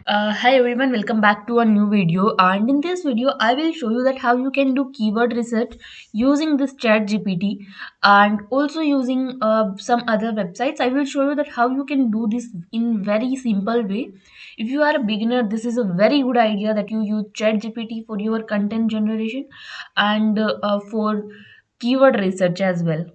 Hi everyone, welcome back to a new video. And in this video, I will show you that how you can do keyword research using this Chat GPT and also using some other websites. I will show you that how you can do this in very simple way. If you are a beginner, this is a very good idea that you use Chat GPT for your content generation and for keyword research as well.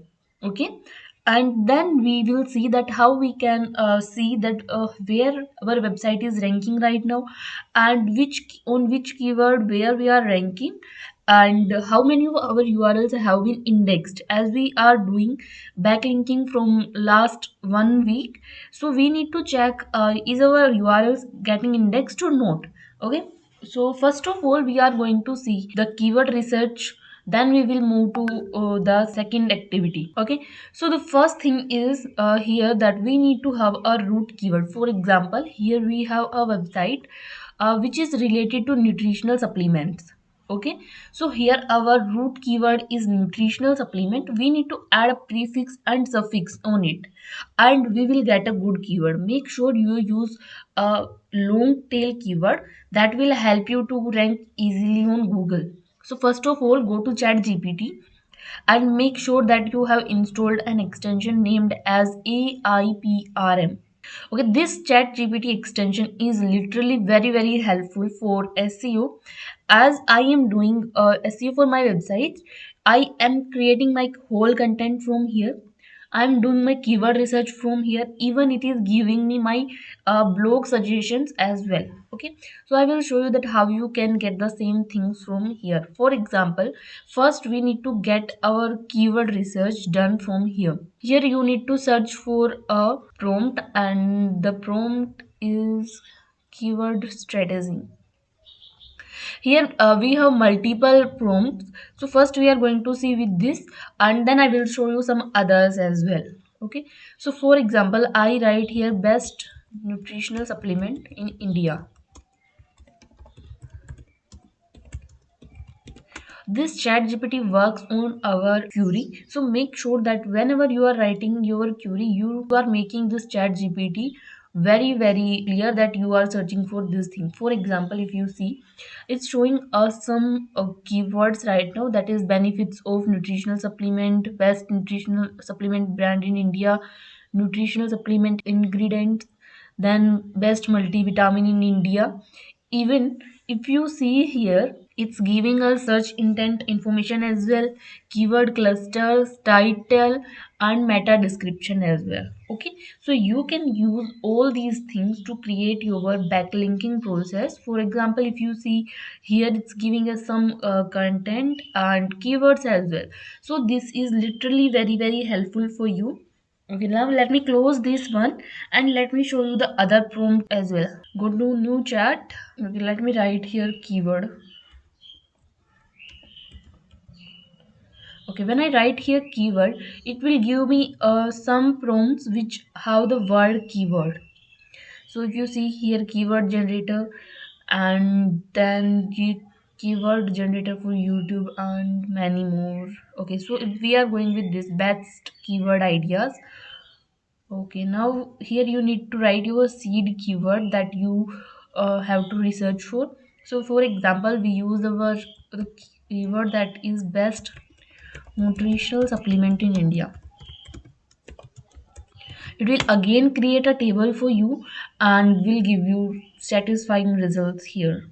Okay, and then we will see that how we can see that where our website is ranking right now, and which keyword where we are ranking, and how many of our urls have been indexed, as we are doing backlinking from last 1 week. So we need to check is our urls getting indexed or not. Okay, so first of all we are going to see the keyword research, then we will move to the second activity. Okay, so the first thing is here that we need to have a root keyword. For example, here we have a website which is related to nutritional supplements. Okay, so here our root keyword is nutritional supplement. We need to add a prefix and suffix on it, and we will get a good keyword. Make sure you use a long tail keyword that will help you to rank easily on Google. So first of all, go to Chat GPT and make sure that you have installed an extension named as AIPRM. Okay, this Chat GPT extension is literally very helpful for SEO. As I am doing SEO for my website, I am creating my whole content from here. I'm doing my keyword research from here. Even it is giving me my blog suggestions as well. Okay, so I will show you that how you can get the same things from here. For example, first we need to get our keyword research done from here. Here you need to search for a prompt, and the prompt is keyword strategy. Here we have multiple prompts. So first we are going to see with this, and then I will show you some others as well. Okay, so for example, I write here best nutritional supplement in India. This chat GPT works on our query, so make sure that whenever you are writing your query, you are making this chat GPT very clear that you are searching for this thing. For example, if you see, it's showing us some keywords right now, that is benefits of nutritional supplement, best nutritional supplement brand in India, nutritional supplement ingredients, then best multivitamin in India. Even if you see here, it's giving us search intent information as well, keyword clusters, title, and meta description as well. Okay, so you can use all these things to create your backlinking process. For example, if you see here, it's giving us some content and keywords as well. So this is literally very helpful for you. Okay, now let me close this one and let me show you the other prompt as well. Go to new chat. Okay, let me write here keyword. Okay, when I write here keyword, it will give me some prompts which have the word keyword. So if you see here, keyword generator, and then keyword generator for YouTube and many more. Okay, so if we are going with this best keyword ideas. Okay, now here you need to write your seed keyword that you have to research for. So for example, we use our the keyword that is best nutritional supplement in India. It will again create a table for you and will give you satisfying results here.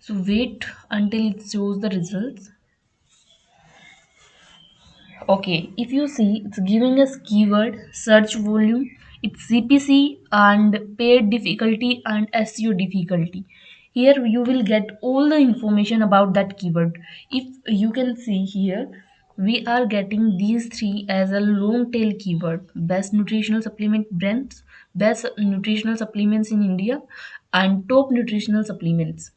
So wait until it shows the results. Okay, if you see, it's giving us keyword, search volume, it's CPC and paid difficulty and SEO difficulty. Here you will get all the information about that keyword. If you can see here, we are getting these three as a long tail keyword: best nutritional supplement brands, best nutritional supplements in India, and top nutritional supplements.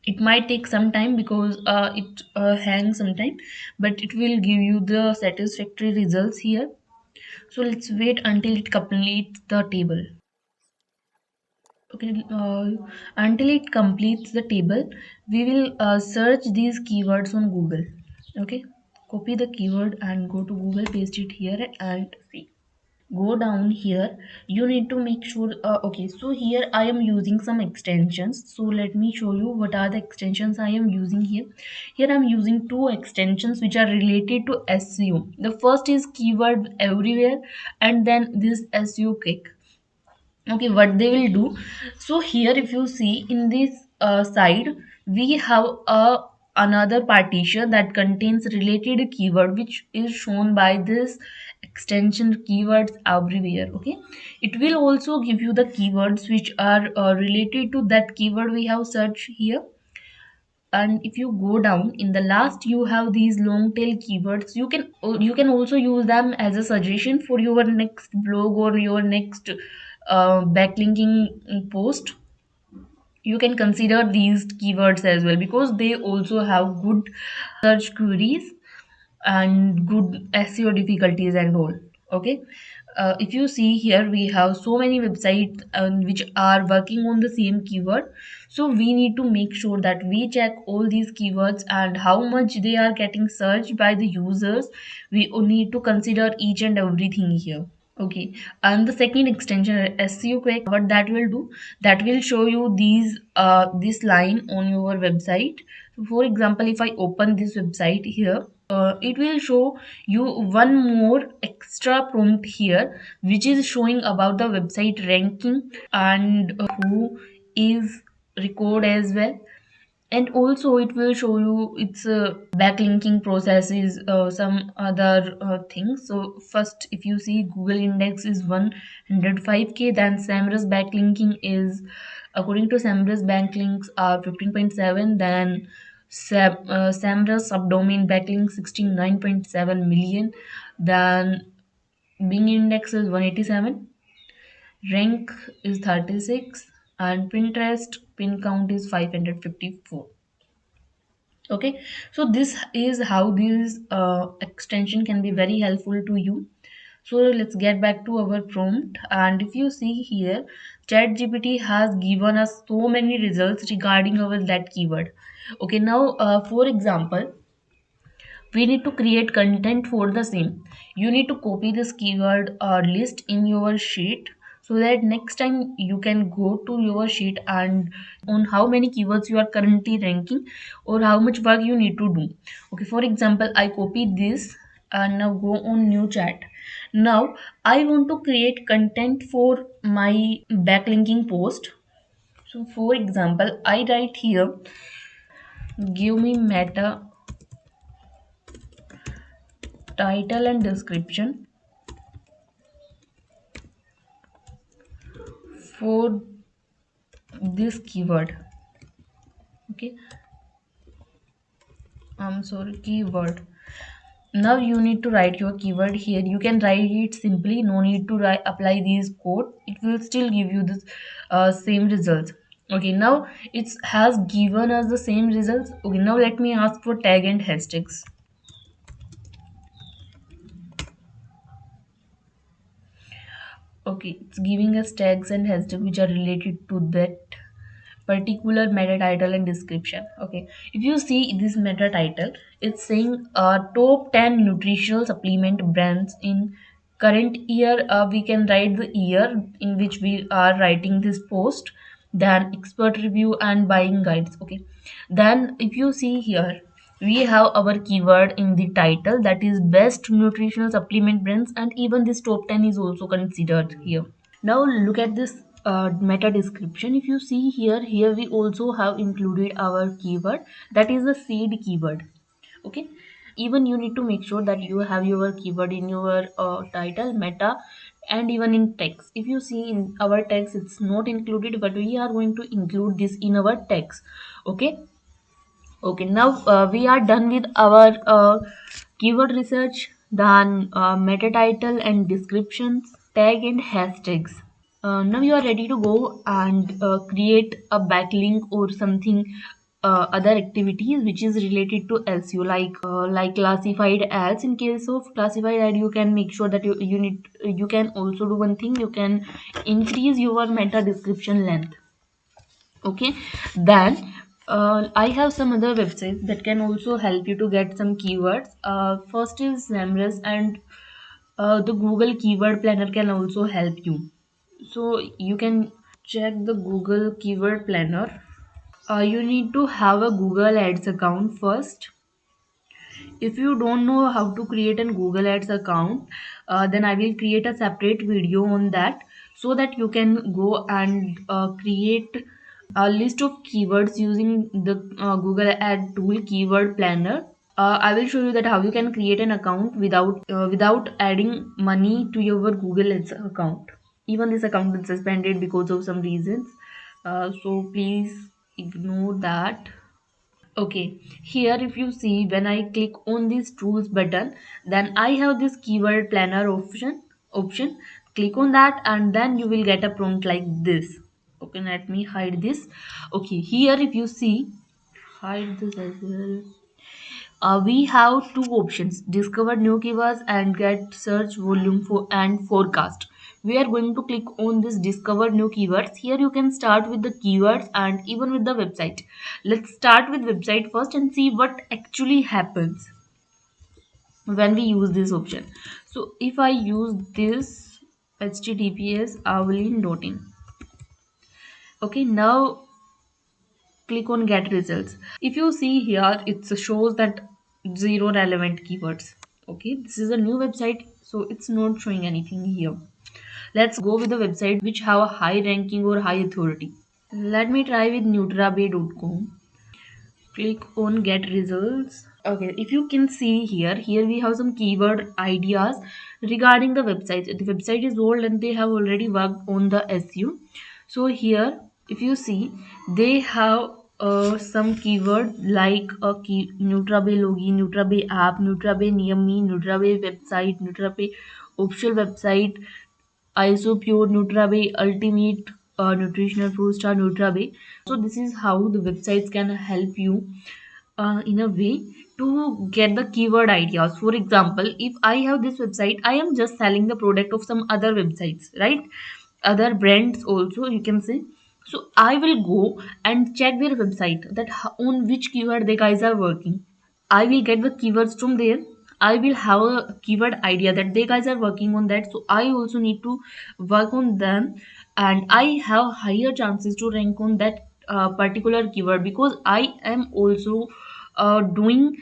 It might take some time because it hangs sometime, but it will give you the satisfactory results here. So let's wait until it completes the table. Okay, until it completes the table, we will search these keywords on Google. Okay, copy the keyword and go to Google, paste it here and see. go down here, you need to make sure, okay, so here I am using some extensions. So let me show you what are the extensions I am using here. Here I'm using two extensions which are related to SEO. The first is keyword everywhere, and then this SEO kick. Okay, what they will do, so here if you see in this side, we have a another partition that contains related keyword, which is shown by this extension keywords everywhere. Okay, it will also give you the keywords which are related to that keyword we have searched here. And if you go down in the last, you have these long tail keywords. You can also use them as a suggestion for your next blog or your next backlinking post. You can consider these keywords as well, because they also have good search queries and good SEO difficulties and all. Okay, if you see here, we have so many websites which are working on the same keyword. So we need to make sure that we check all these keywords and how much they are getting searched by the users. We need to consider each and everything here. Okay, and the second extension, SEO quick, what that will do, that will show you these this line on your website. So for example, if I open this website here, it will show you one more extra prompt here, which is showing about the website ranking and who is record as well. And also it will show you its backlinking processes, some other things. So first, if you see, Google index is 105k, then SEMrush backlinking is, according to SEMrush, backlinks are 15.7, then SEMrush subdomain backlink 69.7 million, then Bing index is 187, rank is 36, and Pinterest pin count is 554. Okay, so this is how this extension can be very helpful to you. So let's get back to our prompt, and if you see here, ChatGPT has given us so many results regarding our that keyword. Okay, now for example, we need to create content for the same. You need to copy this keyword list in your sheet, so that next time you can go to your sheet and on how many keywords you are currently ranking or how much work you need to do. Okay, for example, I copied this and now go on new chat. Now I want to create content for my backlinking post. So for example, I write here, give me meta title and description for this keyword. Okay, I'm sorry, keyword. Now you need to write your keyword here. You can write it simply, no need to apply these code. It will still give you this same results. Okay, now it has given us the same results. Okay, now let me ask for tag and hashtags. Okay, it's giving us tags and hashtags which are related to that particular meta title and description. Okay, if you see this meta title, it's saying top 10 nutritional supplement brands in current year. We can write the year in which we are writing this post, then expert review and buying guides. Okay, then if you see here, we have our keyword in the title, that is best nutritional supplement brands, and even this top 10 is also considered here. Now look at this meta description. If you see here, we also have included our keyword, that is the seed keyword. Okay, even you need to make sure that you have your keyword in your title, meta, and even in text. If you see in our text, it's not included, but we are going to include this in our text. Okay, okay, now we are done with our keyword research, then meta title and descriptions, tag and hashtags. Now you are ready to go and create a backlink or something, other activities which is related to SEO, like classified ads. In case of classified ad, you can make sure that you can also do one thing, you can increase your meta description length. Okay, then I have some other websites that can also help you to get some keywords. First is SEMrush, and The Google Keyword Planner can also help you. So you can check the Google Keyword Planner. You need to have a Google Ads account first. If you don't know how to create a Google Ads account, then I will create a separate video on that, so that you can go and create a list of keywords using the Google Ad tool Keyword Planner. I will show you that how you can create an account without adding money to your Google Ads account. Even this account is suspended because of some reasons, so please ignore that. Okay, here if you see, when I click on this tools button, then I have this keyword planner option. Click on that and then you will get a prompt like this. Okay, let me hide this. Okay, here if you see, hide this as well. We have two options: discover new keywords and get search volume for and forecast. We are going to click on this discover new keywords. Here you can start with the keywords and even with the website. Let's start with website first and see what actually happens when we use this option. So if I use this https avlin.in. Okay, now click on get results. If you see here, it shows that zero relevant keywords. Okay, this is a new website, so it's not showing anything here. Let's go with the website which have a high ranking or high authority. Let me try with nutrabay.com. Click on get results. Okay, if you can see here we have some keyword ideas regarding the website. The website is old and they have already worked on the SEO. So here if you see, they have some keyword like a key nutrabay login, nutrabay app, nutrabay near me, nutrabay website, nutrabay official website, isopure, nutrabay ultimate nutritional food star, nutrabay. So this is how the websites can help you in a way to get the keyword ideas. For example, if I have this website, I am just selling the product of some other websites, right? Other brands also you can say. So I will go and check their website that on which keyword they guys are working. I will get the keywords from there. I will have a keyword idea that they guys are working on that. So I also need to work on them, and I have higher chances to rank on that particular keyword because I am also doing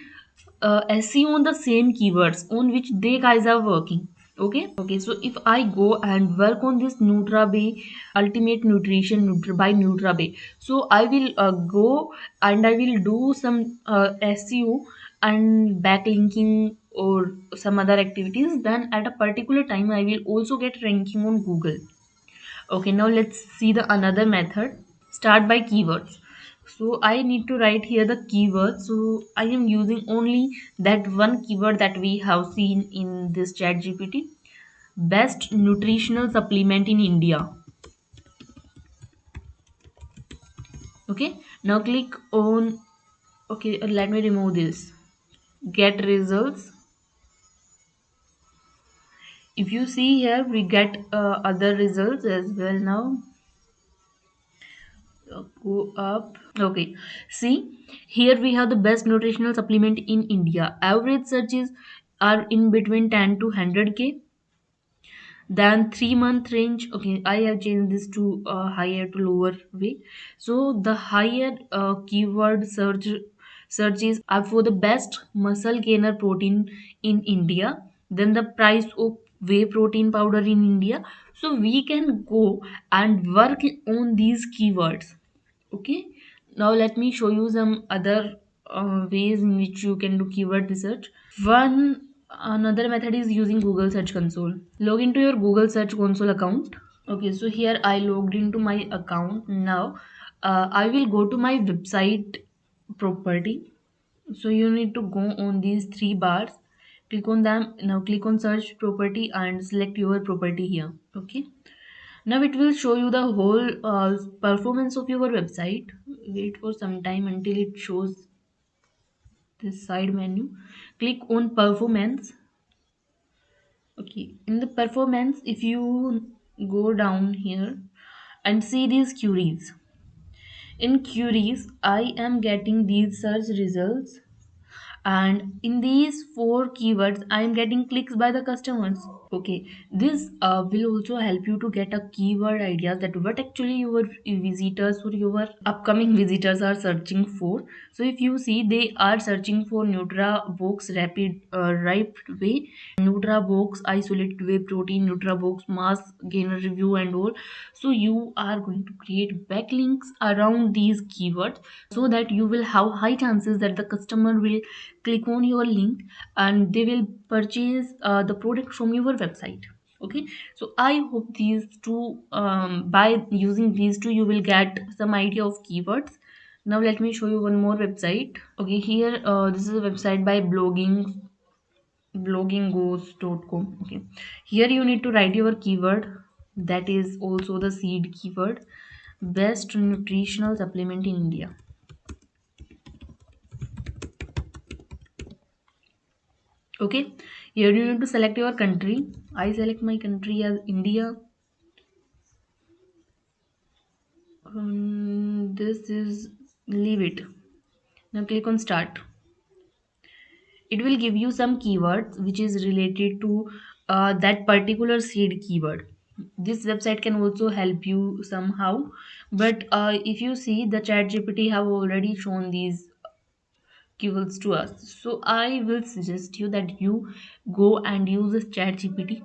SEO on the same keywords on which they guys are working. Okay, so if I go and work on this nutrabay ultimate nutrition by nutrabay, so I will go and I will do some SEO and backlinking or some other activities, then at a particular time I will also get ranking on Google. Okay, now let's see the another method. Start by keywords. So I need to write here the keyword. So I am using only that one keyword that we have seen in this chat GPT. Best nutritional supplement in India. Okay, now click on, okay, let me remove this. Get results. If you see here, we get other results as well now. Go up. Okay, see here we have the best nutritional supplement in India. Average searches are in between 10 to 100K. Then 3 month range. Okay, I have changed this to higher to lower way. So the higher keyword searches are for the best muscle gainer protein in India. Then the price of whey protein powder in India. So we can go and work on these keywords. Okay, now let me show you some other ways in which you can do keyword research. One another method is using Google Search Console. Log into your Google Search Console account. Okay, so here I logged into my account. Now I will go to my website property. So you need to go on these three bars, click on them. Now click on search property and select your property here. Okay, now it will show you the whole performance of your website. Wait for some time until it shows this side menu. Click on performance. Okay, in the performance, if you go down here and see these queries, in queries I am getting these search results, and in these four keywords I am getting clicks by the customers. Okay, this will also help you to get a keyword ideas that what actually your visitors or your upcoming visitors are searching for. So if you see, they are searching for nutrabox rapid ripe whey, nutrabox isolated whey protein, nutrabox mass gainer review and all. So you are going to create backlinks around these keywords so that you will have high chances that the customer will click on your link and they will purchase the product from your website. Okay, so I hope these two, by using these two you will get some idea of keywords. Now let me show you one more website. Okay, here this is a website by blogginggoes.com. Okay, here you need to write your keyword, that is also the seed keyword, best nutritional supplement in India. Okay, here you need to select your country. I select my country as India. This is, leave it. Now click on start. It will give you some keywords which is related to that particular seed keyword. This website can also help you somehow, but if you see, the chat GPT have already shown these keywords to us. So I will suggest you that you go and use this chat GPT.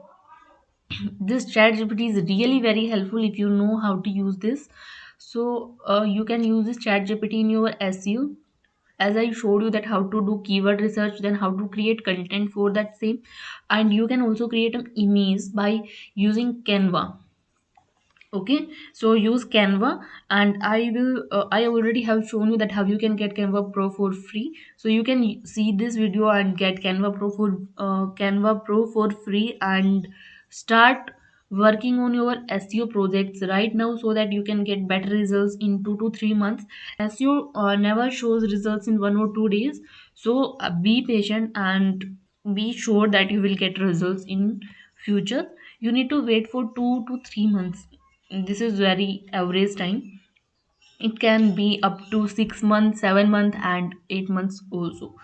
This chat gpt is really very helpful if you know how to use this. So you can use this chat gpt in your SEO, as I showed you that how to do keyword research, then how to create content for that same. And you can also create an image by using Canva. Okay, so use Canva, and I already have shown you that how you can get Canva Pro for free. So you can see this video and get Canva Pro for free and start working on your SEO projects right now so that you can get better results in 2 to 3 months. SEO never shows results in 1 or 2 days. So be patient and be sure that you will get results in future. You need to wait for 2 to 3 months. This is very average time. It can be up to 6 months, 7 months, and 8 months also.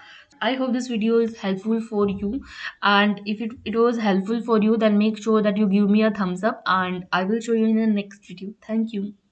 I hope this video is helpful for you. And if it was helpful for you, then make sure that you give me a thumbs up and I will show you in the next video. Thank you.